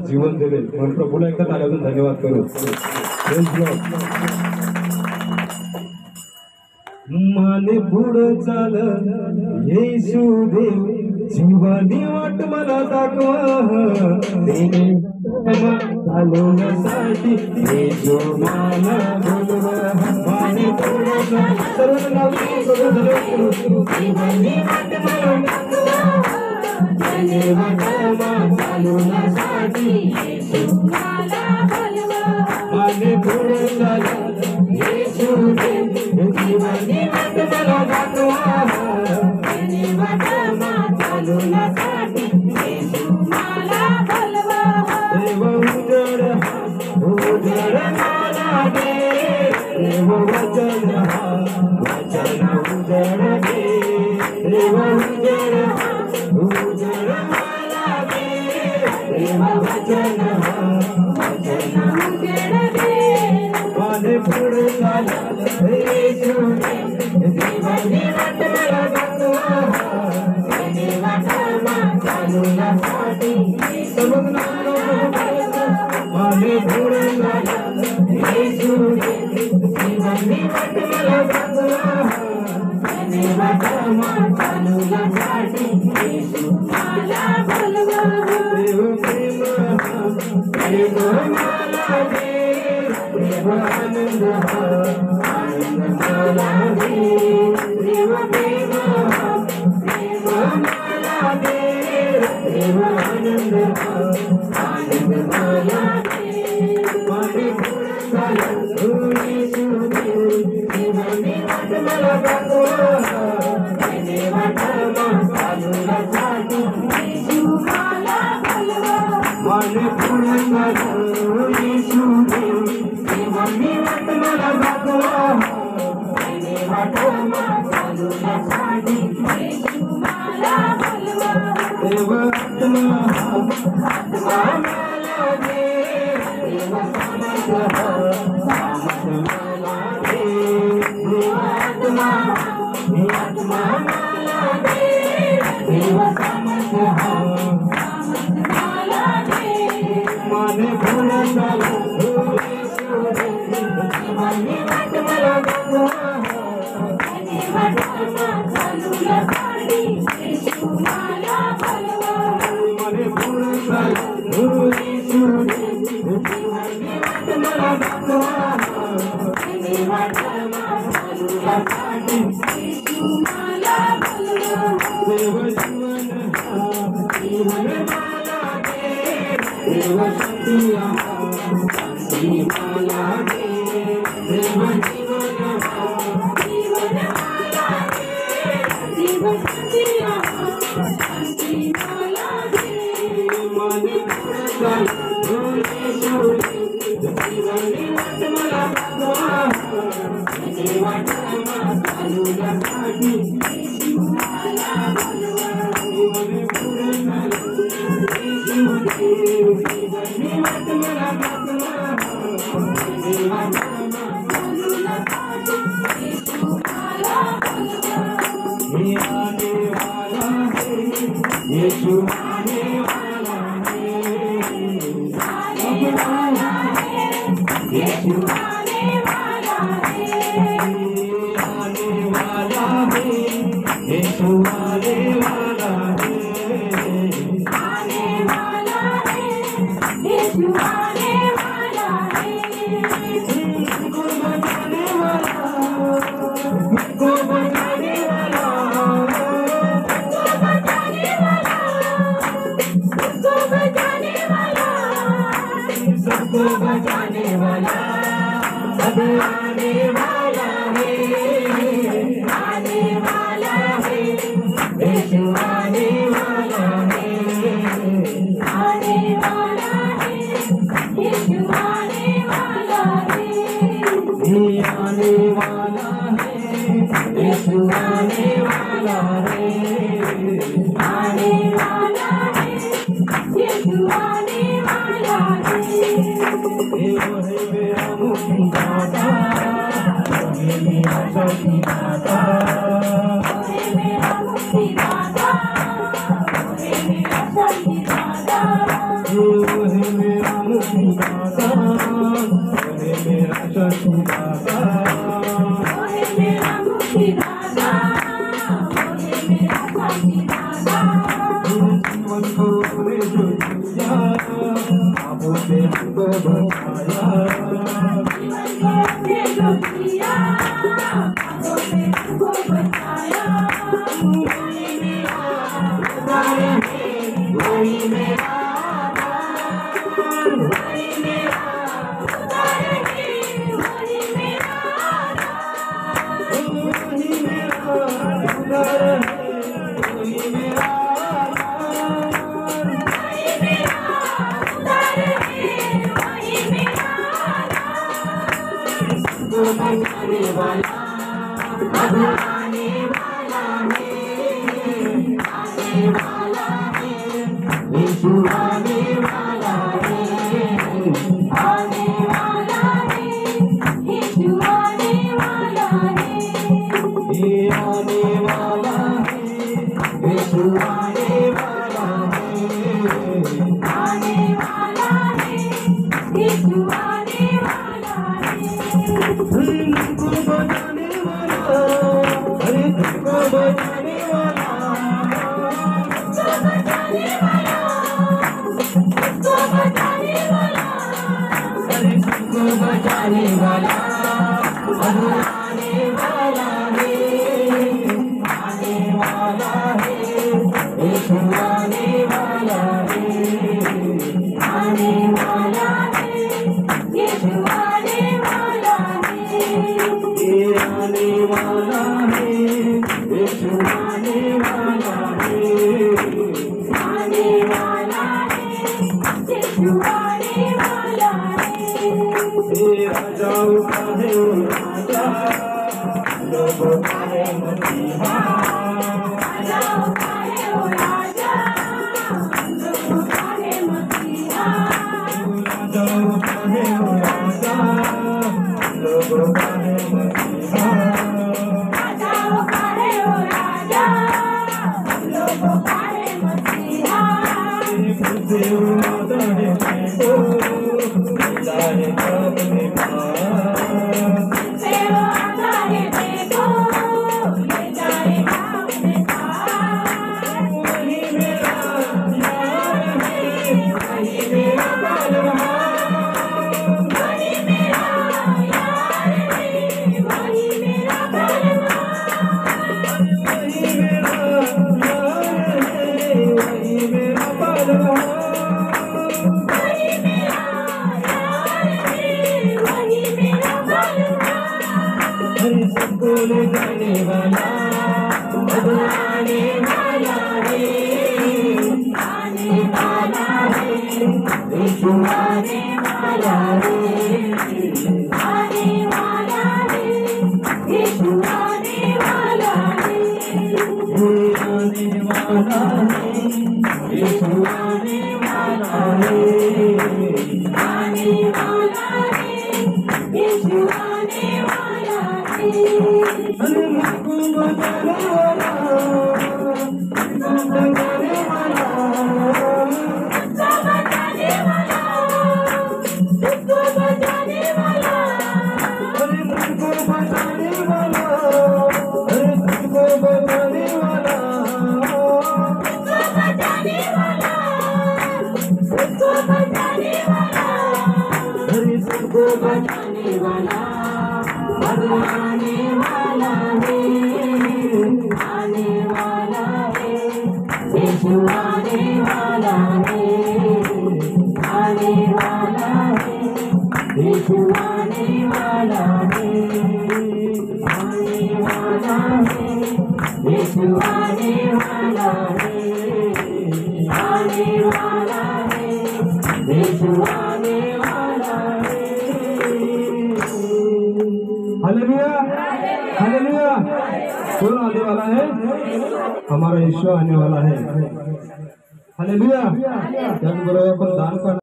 जीवन दिले म्हणून प्रभूला एकदा ताल्यातून धन्यवाद करू. माने पुढं चाल येशू देव जीवानी वाट मला दाखवा चालवण्यासाठी येशू मला बोलवा. माने पुढं चाल सर्वांना जीवानी वाट मला चालवण्यासाठी येशू मला बोलवा. माने पुढं चाल येशू देव जीवानी वाट मला दाखवा चालवण्यासाठी येशू मला बोलवा. देव उजड मला दे देव वचन उजड दे देव उजड मला दे देव वचन उजड दे. माने पुढे चाल येशू जीवानी वाट मला दाखवा चालवण्यासाठी माने पुढे चाल येशू जीवानी वाट मला दाखवा चालवण्यासाठी येशू मला बोलवा. देव प्रेम मला दे देव आनंद मला दे देव प्रेम मला दे देव आनंद मला दे. माने पुढे चाल येशू जीवानी वाट मला दाखवा चालवण्यासाठी येशू मला बोलवा. माने पुढे चाल येशू जीवानी वाट मला दाखवा चालवण्यासाठी येशू मला बोलवा. देव आत्मा मला दे देव सामर्थ मला दे देव आत्मा मला दे देव सामर्थ मला दे. माने पुढे चाल येशू जीवानी वाट मला दाखवा चालवण्यासाठी येशू मला बोलवा. माने पुढे चाल येशू जीवानी वाट मला दाखवा चालवण्यासाठी येशू मला बोलवा. देव जीवन मला दे देव शक्ती मला दे देव जीवन मला दे देव शक्ती मला दे. माने पुढे चाल येशू जीवानी वाट मला दाखवा चालवण्यासाठी येशू मला बोलवा. माने पुढे चाल येशू जीवानी वाट मला दाखवा चालवण्यासाठी येशू मला बोलवा. मी आने वाला है येशू आने वाला है येशू आने वाला है आने वाला है येशू आने वाला है आने वाला है येशू आने वाला है. मुझको बचाने वाला मुझको बचाने वाला मुझको बचाने वाला मुझको बचाने वाला सबको बचाने वाला अब आने वाला है आने वाला है येशू आने वाला है आने वाला है येशू आने वाला है आने वाला है येशू आने वाला है आने वाला है येशू आने वाला है. मेरा मुक्तिदाता मेरा शांतिदाता मेरा मुक्तिदाता मेरा शांतिदाता. हमको अपने जो दिया, पापों से हमको बचाया। जीवन को अपने जो दिया, पापों से हमको बचाया। वही मेरा उद्धार है, वही मेरा आधार, वही मेरा उद्धार है, वही मेरा आधार, वही मेरा उद्धार है, वही मेरा आधार, वही मेरा उद्धार है, वही मेरा आधार। इसको बचाने वाला अब आने वाला है, आने वाला है, यीशु आने वाला है, आने वाला है, यीशु आने वाला है, ये आने वाला है, यीशु आने वाला है, आने वाला है, यीशु आने वाला है। तुमको बचाने वाला, अरे तुमको बचाने वाला, तुमको बचाने वाला, तुमको बचाने वाला, अरे तुमको बचाने वाला अब आने वाला है, आने वाला है, यीशु आने वाला है, आने वाला है, यीशु आने वाला है, ये आने वाला है, यीशु आने वाला है, आने वाला है, यीशु आने वाला है। ये राजाओं का है वो राजा, लोगों का है मसीहा, राजाओं का है वो राजा, लोगों का है मसीहा, राजाओं का है वो राजा, लोगों का है मसीहा, राजाओं का है वो राजा, लोगों का है मसीहा। मुझे उड़ाता है देखो, मिलता है अपने पास, मुझे उड़ाता है देखो, ले जाएगा अपने पास, वही मेरा यार है, वही मेरा बलवान, वही मेरा यार है, वही मेरा बलवान, वही मेरा यार है, वही मेरा बलवान, वही मेरा यार है, वही मेरा बलवान। हर सबको ले जाने वाला अब आने वाला है, आने वाला है, यीशु आने वाला है, आने वाला है, यीशु आने वाला है, ये आने वाला है, यीशु आने वाला है, आने वाला है, यीशु आने वाला है। अरे मुझको बचाने वाला, मुझको बचाने वाला, मुझको बचाने वाला, मुझको बचाने वाला, अरे मुझको बचाने वाला, अरे मुझको बचाने वाला, मुझको बचाने वाला, मुझको बचाने वाला, अरे सबको बचाने वाला अब आने वाला है, आने वाला है, यीशु आने वाला है, आने वाला है, यीशु आने वाला है, आने वाला है, यीशु आने वाला है, आने वाला है, यीशु आने वाला है। Hallelujah, hallelujah. कौन आने वाला है? हमारा यीशु आने वाला है। हालेलुया। जब बराबर दान करना